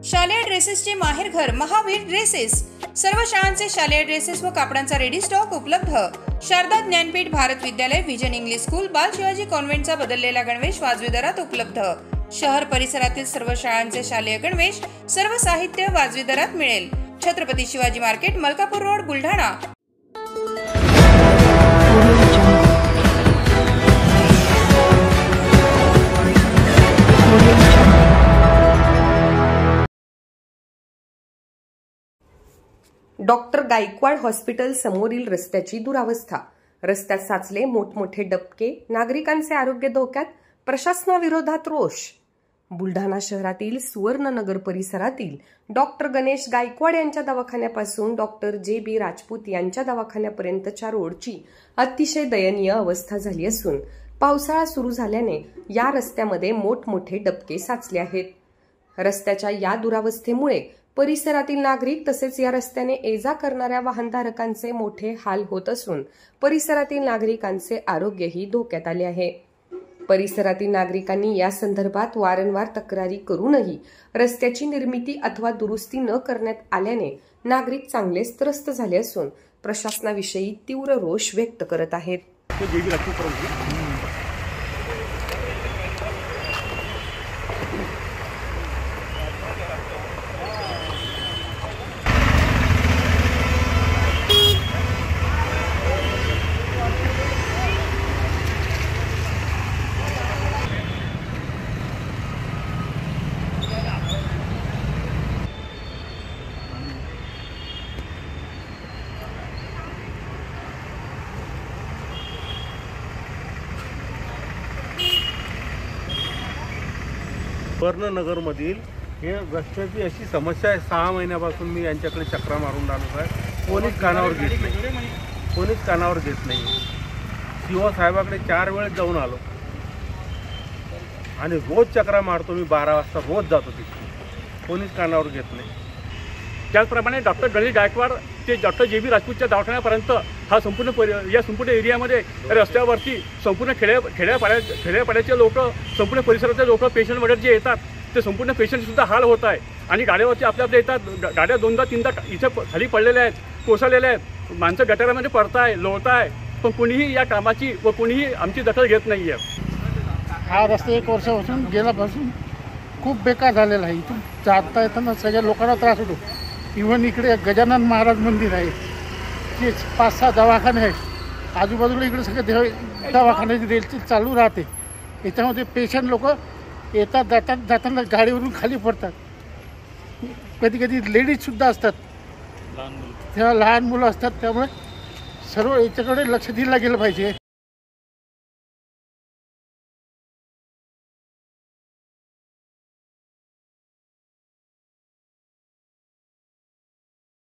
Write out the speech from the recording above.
शालेय ड्रेसेसचे माहेरघर महावीर ड्रेसेस। सर्व शाळांचे शालेय ड्रेसेस व कापडांचा रेडी स्टॉक उपलब्ध। शारदा ज्ञानपीठ भारत विद्यालय विजन इंग्लिश स्कूल बाल शिवाजी कॉन्व्हेंटचा बदललेला गणवेश वाजवी दरात उपलब्ध। शहर परिसरातील सर्व शाळांचे शालेय गणवेश सर्व साहित्य वाजवी दरात मिळेल। Chhatrapati Shivaji market, Malkapur road, Buldhana. Doctor Gaikwad hospital समोरील रस्त्याची दुरावस्था। रस्त्यात साचले मोठमोठे डबके, नागरिकांचे आरोग्य धोक्यात, प्रशासनाविरोधात रोष। बुलढाणा शहरातील सुवर्णनगर परिसरातील डॉक्टर गणेश गायकवाड यांच्या दवाखान्यापासून डॉक्टर जे.बी. राजपूत यांच्या दवाखान्यापर्यंतच्या रोडची अतिशय दयनीय अवस्था झाली असून पावसाळा सुरू झाल्याने या रस्त्यामध्ये मोठमोठे डबके साचले आहेत। रस्त्याच्या या दुरावस्थेमुळे परिसरातील नागरिक तसेच या रस्त्याने ये-जा करणाऱ्या वाहनधारकांचे मोठे हाल होत असून परिसरातील नागरिकांचे आरोग्यही धोक्यात आले आहे। परिसरातील नागरिकांनी या संदर्भात वारंवार तक्रारी करूनही रस्त्याची निर्मिती अथवा दुरुस्ती न करण्यात आल्याने नागरिक चांगलेच त्रस्त झाले असून प्रशासनाविषयी तीव्र रोष व्यक्त करत आहेत। सुवर्णनगरमधील हे रस्त्याची अशी समस्या आहे। 6 महिन्यापासून मी यांच्याकडे चक्रा मारून राहिलो आहे। कोणीच कानावर घेत नाही। सीओ साहेबाकडे 4 वेळेस जाऊन आलो आणि रोज चक्रा मारतो मी। 12 वाजता रोज जातो तिथे, कोणीच कानावर घेत नाही। त्याचप्रमाणे डॉक्टर गणेश गायकवाड ते डॉक्टर जे.बी. राजपूतच्या दवाखान्यापर्यंत हा या संपूर्ण एरियामध्ये रस्त्यावरती संपूर्ण खेड्यापाड्याचे लोक, संपूर्ण परिसराचे लोक, पेशंट वगैरे जे येतात ते संपूर्ण पेशंटसुद्धा हाल होत आहे। आणि गाड्यावरती आपल्या येतात, गाड्या 2दा-3दा इथे खाली पडलेल्या आहेत, कोसळलेल्या आहेत, माणसं गटारामध्ये पडताय, लोळताय, पण कुणीही या कामाची व कुणीही आमची दखल घेत नाही आहे। हा रस्ता 1 वर्षापासून गेल्यापासून खूप बेकार झालेला आहे। इथून जाता येताना सगळ्या लोकांना त्रास होतो। इव्हन इकडे गजानन महाराज मंदिर आहे, ते 5-6 दवाखाने आहेत, आजूबाजूला इकडे सगळे दवाखान्याची रेलची चालू राहते। याच्यामध्ये पेशंट लोक येतात जाताना गाडीवरून खाली पडतात। कधी कधी लेडीजसुद्धा असतात, तेव्हा लहान मुलं असतात। त्यामुळे सर्व याच्याकडे लक्ष दिलं गेलं पाहिजे।